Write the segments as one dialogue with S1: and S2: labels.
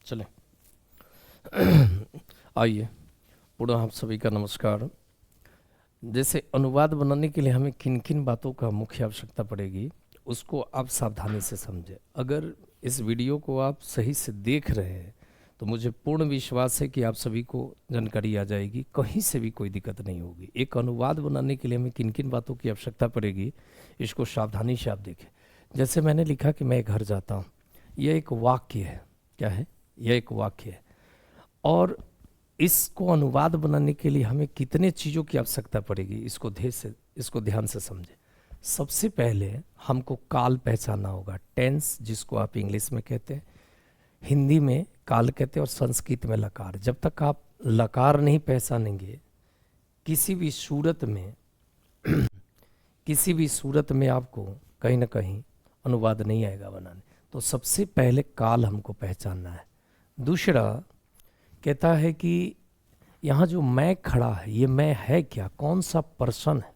S1: चलें। आइए, पुनः आप सभी का नमस्कार। जैसे अनुवाद बनाने के लिए हमें किन किन बातों का मुख्य आवश्यकता पड़ेगी, उसको आप सावधानी से समझें। अगर इस वीडियो को आप सही से देख रहे हैं तो मुझे पूर्ण विश्वास है कि आप सभी को जानकारी आ जाएगी, कहीं से भी कोई दिक्कत नहीं होगी। एक अनुवाद बनाने के लिए हमें किन किन बातों की आवश्यकता पड़ेगी, इसको सावधानी से आप देखें। जैसे मैंने लिखा कि मैं घर जाता हूँ, यह एक वाक्य है। क्या है? यह एक वाक्य है। और इसको अनुवाद बनाने के लिए हमें कितने चीज़ों की आवश्यकता पड़ेगी, इसको ध्यान से समझें। सबसे पहले हमको काल पहचानना होगा, टेंस जिसको आप इंग्लिश में कहते हैं, हिंदी में काल कहते हैं और संस्कृत में लकार। जब तक आप लकार नहीं पहचानेंगे, किसी भी सूरत में किसी भी सूरत में आपको कहीं ना कहीं अनुवाद नहीं आएगा बनाने। तो सबसे पहले काल हमको पहचानना है। दूसरा कहता है कि यहाँ जो मैं खड़ा है, ये मैं है क्या, कौन सा पर्सन है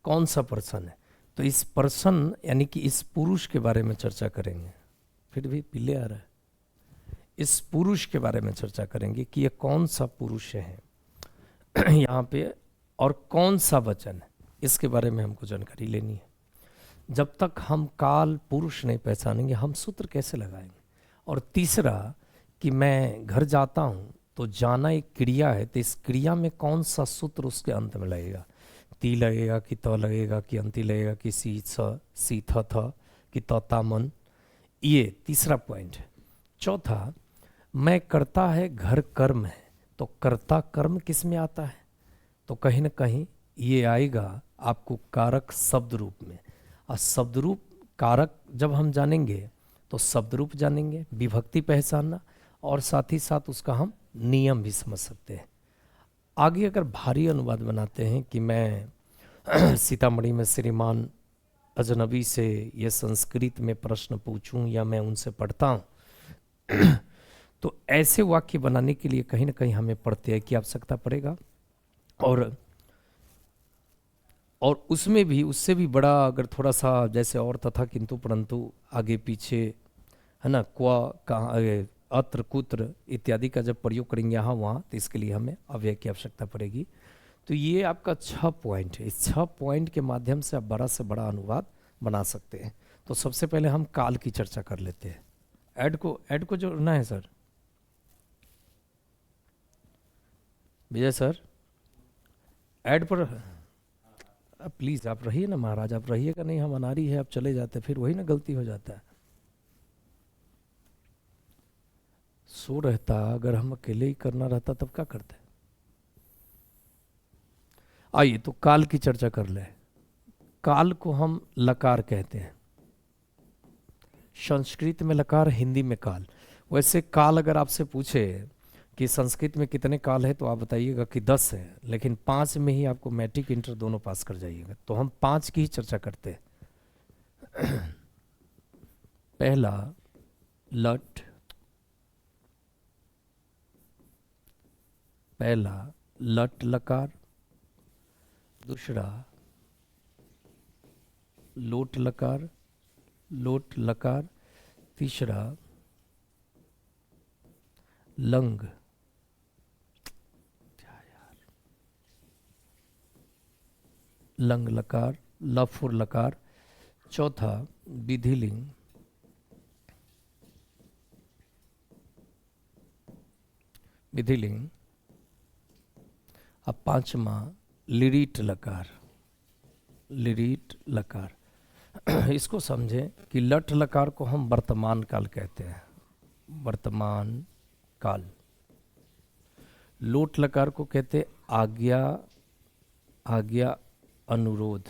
S1: कौन सा पर्सन है। तो इस पर्सन यानी कि इस पुरुष के बारे में चर्चा करेंगे। फिर भी पीले आ रहा है। इस पुरुष के बारे में चर्चा करेंगे कि ये कौन सा पुरुष है यहाँ पे, और कौन सा वचन है, इसके बारे में हमको जानकारी लेनी है। जब तक हम काल पुरुष नहीं पहचानेंगे, हम सूत्र कैसे लगाएंगे। और तीसरा कि मैं घर जाता हूँ, तो जाना एक क्रिया है, तो इस क्रिया में कौन सा सूत्र उसके अंत में लगेगा। ती लगेगा कि त लगेगा कि अंति लगेगा कि सी थ कि ता मन। ये तीसरा पॉइंट है। चौथा, मैं करता है घर कर्म है, तो कर्ता कर्म किस में आता है, तो कहीं ना कहीं ये आएगा आपको कारक शब्द रूप में। और शब्द रूप कारक जब हम जानेंगे तो शब्द रूप जानेंगे, विभक्ति पहचानना, और साथ ही साथ उसका हम नियम भी समझ सकते हैं। आगे अगर भारी अनुवाद बनाते हैं कि मैं सीतामढ़ी में श्रीमान अजनबी से ये संस्कृत में प्रश्न पूछूं या मैं उनसे पढ़ता हूं तो ऐसे वाक्य बनाने के लिए कहीं ना कहीं हमें प्रत्यय की आवश्यकता पड़ेगा। और उसमें भी उससे भी बड़ा अगर थोड़ा सा जैसे और तथा किंतु परंतु आगे पीछे है ना, क्वा कहाँ अत्र कुत्र इत्यादि का जब प्रयोग करेंगे यहाँ वहाँ, तो इसके लिए हमें अव्यय की आवश्यकता पड़ेगी। तो ये आपका 6 पॉइंट है। इस 6 पॉइंट के माध्यम से आप बड़ा से बड़ा अनुवाद बना सकते हैं। तो सबसे पहले हम काल की चर्चा कर लेते हैं। ऐड को जोड़ना है सर, विजय सर। ऐड पर प्लीज़ आप रहिए ना महाराज, आप रहिएगा नहीं, हम अनारी है, आप चले जाते फिर वही ना गलती हो जाता है। सो रहता, अगर हम अकेले ही करना रहता तब क्या करते। आइए तो काल की चर्चा कर ले। काल को हम लकार कहते हैं, संस्कृत में लकार, हिंदी में काल। वैसे काल अगर आपसे पूछे कि संस्कृत में कितने काल है तो आप बताइएगा कि 10 है, लेकिन 5 में ही आपको मैट्रिक इंटर दोनों पास कर जाइएगा। तो हम 5 की ही चर्चा करते हैं। पहला लट, पहला लट लकार, दूसरा लोट लकार, लोट लकार, तीसरा लंग, लंग लकार, लफुर लकार, चौथा विधिलिंग, विधिलिंग, अब पांचवा लिरीट लकार, लिरीट लकार। इसको समझें कि लट लकार को हम वर्तमान काल कहते हैं, वर्तमान काल। लोट लकार को कहते आज्ञा, आज्ञा अनुरोध।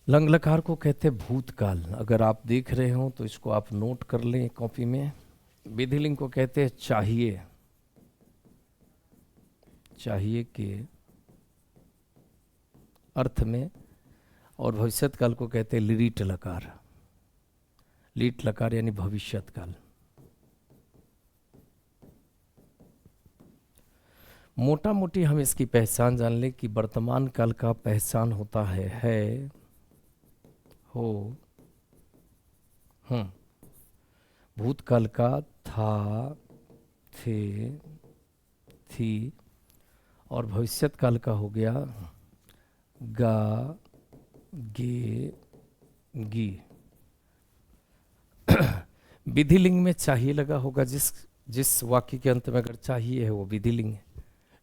S1: लंग लकार को कहते भूतकाल। अगर आप देख रहे हो तो इसको आप नोट कर लें कॉपी में। विधिलिंग को कहते हैं चाहिए, चाहिए के अर्थ में। और भविष्यत काल को कहते हैं लिरीट लकार, लीट लकार यानी भविष्यत काल। मोटा मोटी हम इसकी पहचान जान लें कि वर्तमान काल का पहचान होता है हो, भूतकाल का था, थे, थी, और भविष्यत काल का हो गया गा, गे, गी। विधिलिंग में चाहिए लगा होगा, जिस जिस वाक्य के अंत में अगर चाहिए है वो विधिलिंग है।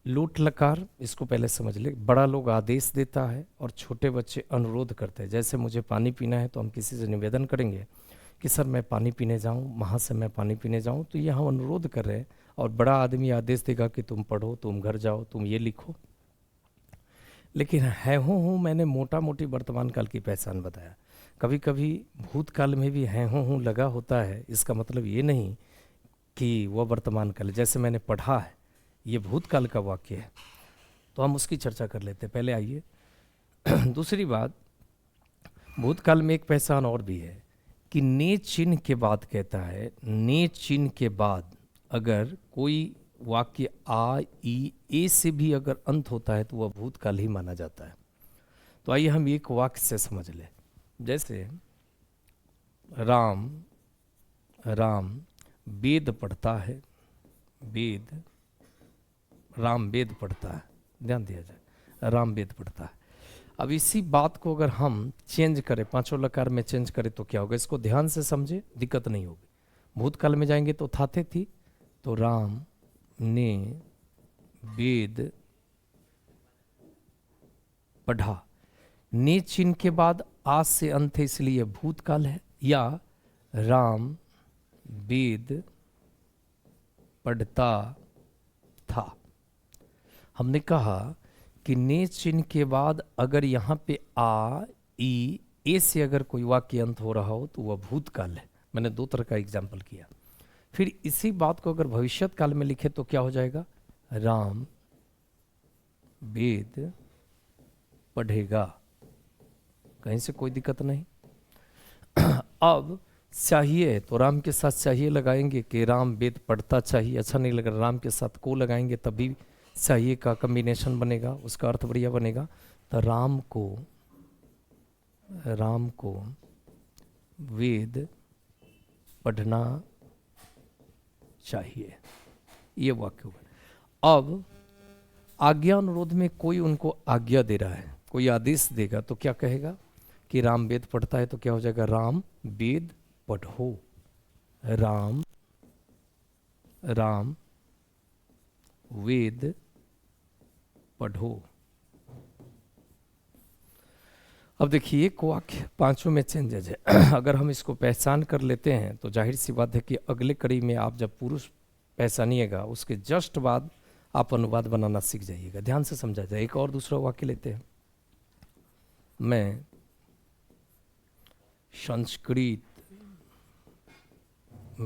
S1: लूट लकार, इसको पहले समझ ले। बड़ा लोग आदेश देता है और छोटे बच्चे अनुरोध करते हैं। जैसे मुझे पानी पीना है तो हम किसी से निवेदन करेंगे कि सर मैं पानी पीने जाऊं, वहाँ से मैं पानी पीने जाऊं, तो ये हम अनुरोध कर रहे हैं। और बड़ा आदमी आदेश देगा कि तुम पढ़ो, तुम घर जाओ, तुम ये लिखो। लेकिन है हूँ मैंने मोटा मोटी वर्तमान काल की पहचान बताया। कभी कभी भूतकाल में भी है हूँ लगा होता है, इसका मतलब ये नहीं कि वह वर्तमान काल। जैसे मैंने पढ़ा है, ये भूतकाल का वाक्य है, तो हम उसकी चर्चा कर लेते हैं। पहले आइए दूसरी बात, भूतकाल में एक पहचान और भी है कि ने चिन्ह के बाद कहता है, ने चिन्ह के बाद अगर कोई वाक्य आ, ई, ए से भी अगर अंत होता है तो वह भूतकाल ही माना जाता है। तो आइए हम एक वाक्य से समझ लें। जैसे राम, राम वेद पढ़ता है, वेद, राम वेद पढ़ता है, ध्यान दिया जाए, राम वेद पढ़ता है। अब इसी बात को अगर हम चेंज करें, पांचों लकार में चेंज करें तो क्या होगा, इसको ध्यान से समझे, दिक्कत नहीं होगी। भूतकाल में जाएंगे तो थाथे थी, तो राम ने वेद पढ़ा। ने चिन्ह के बाद आज से अंत है, इसलिए भूतकाल है। या राम वेद पढ़ता था। हमने कहा कि ने चिन्ह के बाद अगर यहाँ पे आ, ई, ए से अगर कोई वाक्य अंत हो रहा हो तो वह भूतकाल है। मैंने दो तरह का एग्जाम्पल किया। फिर इसी बात को अगर भविष्यत काल में लिखे तो क्या हो जाएगा, राम वेद पढ़ेगा। कहीं से कोई दिक्कत नहीं। अब चाहिए तो राम के साथ चाहिए लगाएंगे कि राम वेद पढ़ता चाहिए, अच्छा नहीं लग रहा, राम के साथ को लगाएंगे तभी चाहिए का कॉम्बिनेशन बनेगा, उसका अर्थ बढ़िया बनेगा। तो राम को वेद पढ़ना चाहिए, ये वाक्य होगा। अब आज्ञा अनुरोध में कोई उनको आज्ञा दे रहा है, कोई आदेश देगा तो क्या कहेगा कि राम वेद पढ़ता है, तो क्या हो जाएगा, राम वेद पढ़ो। राम वेद पढ़ो। अब देखिए एक वाक्य पांचों में चेंजेज है। अगर हम इसको पहचान कर लेते हैं तो जाहिर सी बात है कि अगले कड़ी में आप जब पुरुष पहचानिएगा उसके जस्ट बाद आप अनुवाद बनाना सीख जाइएगा। ध्यान से समझा जाए। एक और दूसरा वाक्य लेते हैं, मैं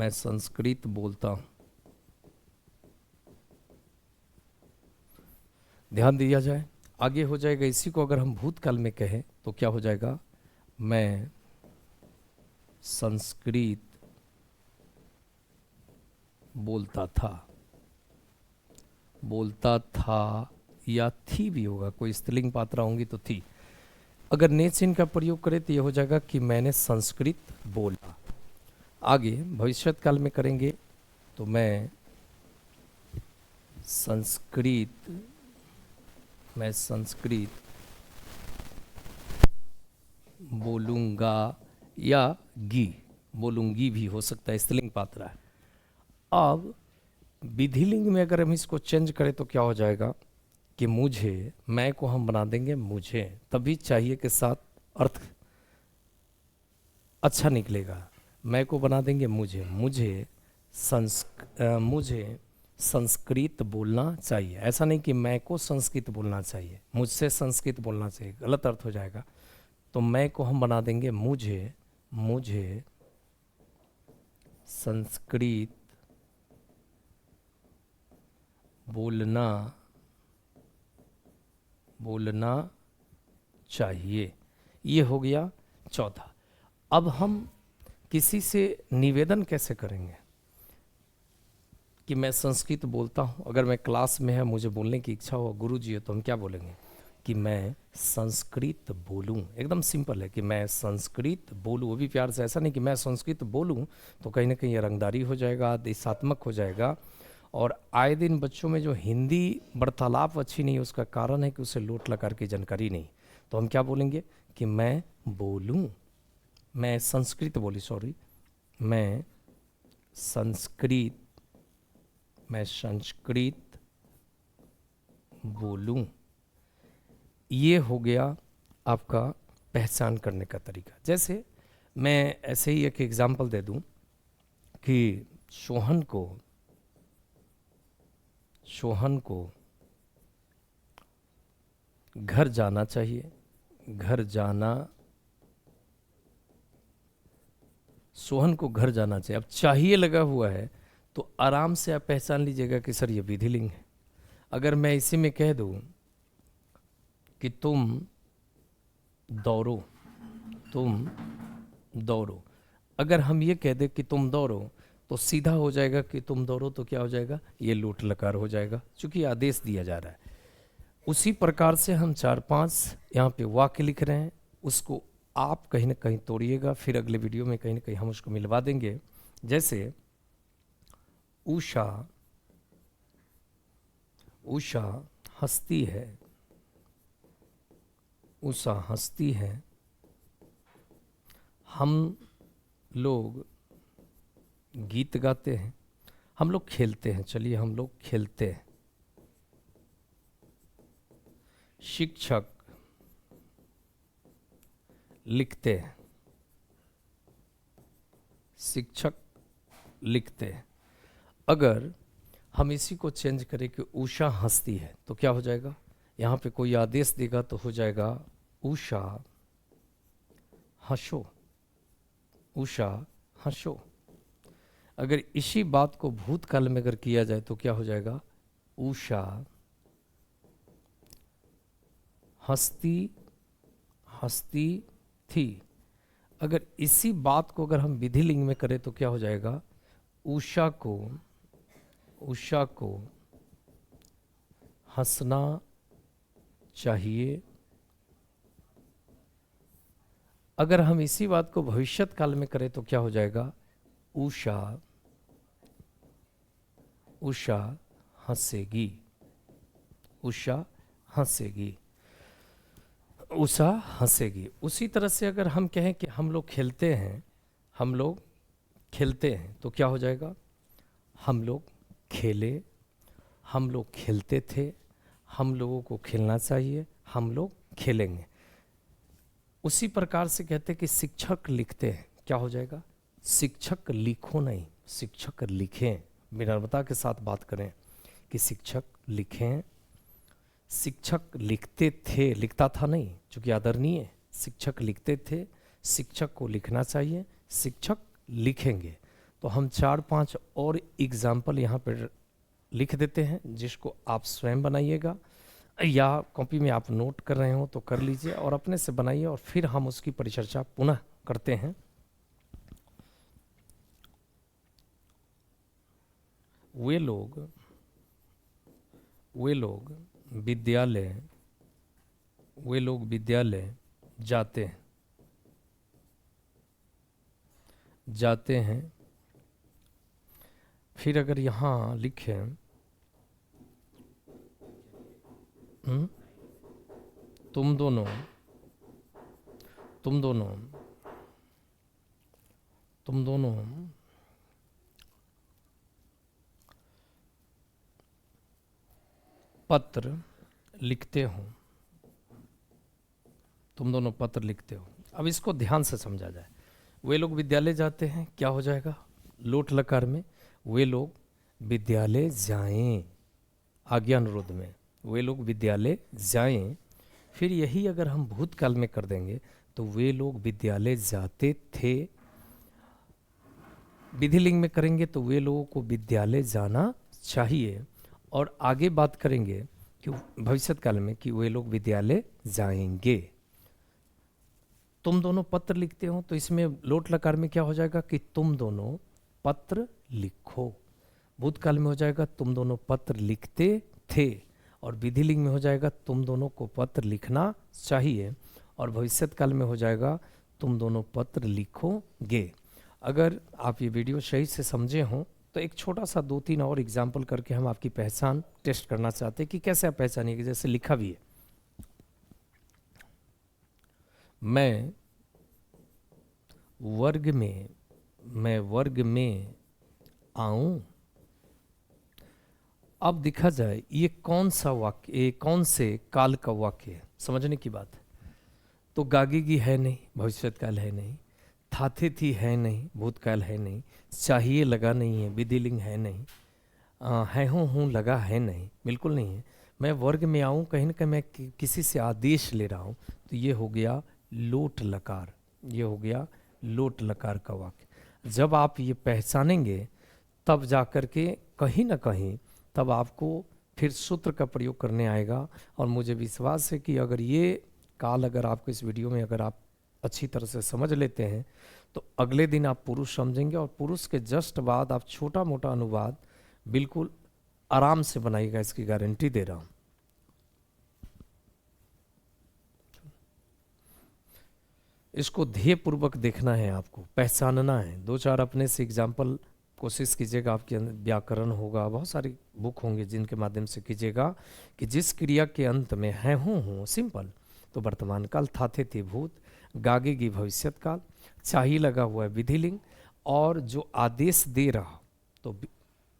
S1: संस्कृत बोलता हूं। ध्यान दिया जाए, आगे हो जाएगा। इसी को अगर हम भूतकाल में कहें तो क्या हो जाएगा, मैं संस्कृत बोलता था, या थी भी होगा, कोई स्त्रीलिंग पात्रा होंगी तो थी। अगर ने चिन्ह का प्रयोग करें तो यह हो जाएगा कि मैंने संस्कृत बोला। आगे भविष्यत काल में करेंगे तो मैं संस्कृत बोलूंगा, या बोलूंगी भी हो सकता है, स्त्रीलिंग पात्रा है। अब विधिलिंग में अगर हम इसको चेंज करें तो क्या हो जाएगा कि मुझे, मैं को हम बना देंगे मुझे, तभी चाहिए के साथ अर्थ अच्छा निकलेगा। मैं को बना देंगे मुझे संस्कृत बोलना चाहिए। ऐसा नहीं कि मैं को संस्कृत बोलना चाहिए, मुझसे संस्कृत बोलना चाहिए, गलत अर्थ हो जाएगा। तो मैं को हम बना देंगे मुझे संस्कृत बोलना चाहिए। ये हो गया चौथा। अब हम किसी से निवेदन कैसे करेंगे कि मैं संस्कृत बोलता हूँ। अगर मैं क्लास में है, मुझे बोलने की इच्छा हो, गुरु जी है, तो हम क्या बोलेंगे कि मैं संस्कृत बोलूं। एकदम सिंपल है कि मैं संस्कृत बोलूं, वो भी प्यार से। ऐसा नहीं कि मैं संस्कृत बोलूं तो कहीं ना कहीं ये रंगदारी हो जाएगा, देशात्मक हो जाएगा। और आए दिन बच्चों में जो हिंदी वार्तालाप अच्छी नहीं है, उसका कारण है कि उसे लोट लकार की जानकारी नहीं। तो हम क्या बोलेंगे कि मैं बोलूं, मैं संस्कृत बोली, सॉरी, मैं संस्कृत, मैं संस्कृत बोलूं। ये हो गया आपका पहचान करने का तरीका। जैसे मैं ऐसे ही एक एग्जांपल दे दूं कि सोहन को घर जाना चाहिए, घर जाना, सोहन को घर जाना चाहिए। अब चाहिए लगा हुआ है तो आराम से आप पहचान लीजिएगा कि सर ये विधिलिंग है। अगर मैं इसी में कह दूं कि तुम दौड़ो, तुम दौड़ो, अगर हम ये कह दें कि तुम दौड़ो तो सीधा हो जाएगा कि तुम दौड़ो, तो क्या हो जाएगा, ये लोट लकार हो जाएगा, क्योंकि आदेश दिया जा रहा है। उसी प्रकार से हम 4-5 यहाँ पे वाक्य लिख रहे हैं, उसको आप कहीं ना कहीं तोड़िएगा, फिर अगले वीडियो में कहीं ना कहीं हम उसको मिलवा देंगे। जैसे उषा, उषा हंसती है, उषा हंसती है, हम लोग गीत गाते हैं, हम लोग खेलते हैं, चलिए हम लोग खेलते हैं, शिक्षक लिखते हैं, शिक्षक लिखते हैं। अगर हम इसी को चेंज करें कि उषा हंसती है तो क्या हो जाएगा, यहाँ पे कोई आदेश देगा तो हो जाएगा उषा हंसो, उषा हंसो। अगर इसी बात को भूतकाल में अगर किया जाए तो क्या हो जाएगा, उषा हंसती, हंसती थी। अगर इसी बात को अगर हम विधिलिंग में करें तो क्या हो जाएगा, उषा को, उषा को हंसना चाहिए। अगर हम इसी बात को भविष्यत काल में करें तो क्या हो जाएगा, उषा, उषा हंसेगी, उषा हंसेगी, उषा हंसेगी। उसी तरह से अगर हम कहें कि हम लोग खेलते हैं, हम लोग खेलते हैं, तो क्या हो जाएगा, हम लोग खेले, हम लोग खेलते थे, हम लोगों को खेलना चाहिए, हम लोग खेलेंगे। उसी प्रकार से कहते हैं कि शिक्षक लिखते हैं, क्या हो जाएगा, शिक्षक लिखो नहीं, शिक्षक लिखें। विनम्रता के साथ बात करें कि शिक्षक लिखें, शिक्षक लिखते थे, लिखता था नहीं, चूंकि आदरणीय, शिक्षक लिखते थे, शिक्षक को लिखना चाहिए, शिक्षक लिखेंगे। तो हम 4-5 और एग्जाम्पल यहाँ पर लिख देते हैं, जिसको आप स्वयं बनाइएगा या कॉपी में आप नोट कर रहे हो तो कर लीजिए और अपने से बनाइए, और फिर हम उसकी परिचर्चा पुनः करते हैं। वे लोग विद्यालय, वे लोग विद्यालय जाते हैं, जाते हैं। फिर अगर यहाँ लिखें तुम दोनों, तुम दोनों, तुम दोनों पत्र लिखते हो, तुम दोनों पत्र लिखते हो। अब इसको ध्यान से समझा जाए। वे लोग विद्यालय जाते हैं, क्या हो जाएगा, लोट लकार में वे लोग विद्यालय जाएं, आज्ञा अनुरोध में वे लोग विद्यालय जाएं। फिर यही अगर हम भूतकाल में कर देंगे तो वे लोग विद्यालय जाते थे, विधिलिंग में करेंगे तो वे लोगों को विद्यालय जाना चाहिए, और आगे बात करेंगे कि भविष्यत काल में कि वे लोग विद्यालय जाएंगे। तुम दोनों पत्र लिखते हो तो इसमें लोट लकार में क्या हो जाएगा कि तुम दोनों पत्र लिखो। भूतकाल में हो जाएगा तुम दोनों पत्र लिखते थे, और विधिलिंग में हो जाएगा तुम दोनों को पत्र लिखना चाहिए, और भविष्यत काल में हो जाएगा तुम दोनों पत्र लिखोगे। अगर आप ये वीडियो सही से समझे हों तो एक छोटा सा 2-3 और एग्जाम्पल करके हम आपकी पहचान टेस्ट करना चाहते हैं कि कैसे आप पहचानिएगा। जैसे लिखा भी है, मैं वर्ग में आऊं। अब देखा जाए ये कौन सा वाक्य, ये कौन से काल का वाक्य है, समझने की बात है। तो गागेगी है नहीं, भविष्यत्काल है नहीं, थाथे थी है नहीं, भूतकाल है नहीं, चाहिए लगा नहीं है, विधिलिंग है नहीं, है हूँ लगा है नहीं, बिल्कुल नहीं है। मैं वर्ग में आऊँ, कहीं ना कहीं मैं किसी से आदेश ले रहा हूँ, तो ये हो गया लोट लकार, ये हो गया लोट लकार का वाक्य। जब आप ये पहचानेंगे तब जा कर के कहीं ना कहीं तब आपको फिर सूत्र का प्रयोग करने आएगा। और मुझे विश्वास है कि अगर ये काल अगर आपको इस वीडियो में अगर आप अच्छी तरह से समझ लेते हैं तो अगले दिन आप पुरुष समझेंगे, और पुरुष के जस्ट बाद आप छोटा मोटा अनुवाद बिल्कुल आराम से बनाइएगा, इसकी गारंटी दे रहा हूं। इसको ध्येय पूर्वक देखना है, आपको पहचानना है। 2-4 अपने से एग्जाम्पल कोशिश कीजिएगा, आपके अंदर व्याकरण होगा, बहुत सारी बुक होंगे जिनके माध्यम से कीजिएगा कि जिस क्रिया के अंत में है हूँ सिंपल, तो वर्तमान काल, थाथे थे भूत, गागेगी भविष्यत काल, चाहिए लगा हुआ है विधिलिंग, और जो आदेश दे रहा तो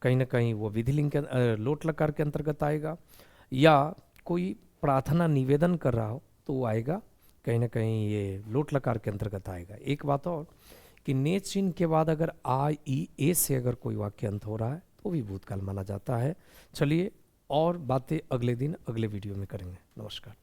S1: कहीं ना कहीं वो विधिलिंग के लोट लकार के अंतर्गत आएगा, या कोई प्रार्थना निवेदन कर रहा हो तो वो आएगा कहीं ना कहीं ये लोट लकार के अंतर्गत आएगा। एक बात और कि ने चिन्ह के बाद अगर आ ई ए से अगर कोई वाक्य अंत हो रहा है तो भी भूतकाल माना जाता है। चलिए और बातें अगले दिन अगले वीडियो में करेंगे। नमस्कार।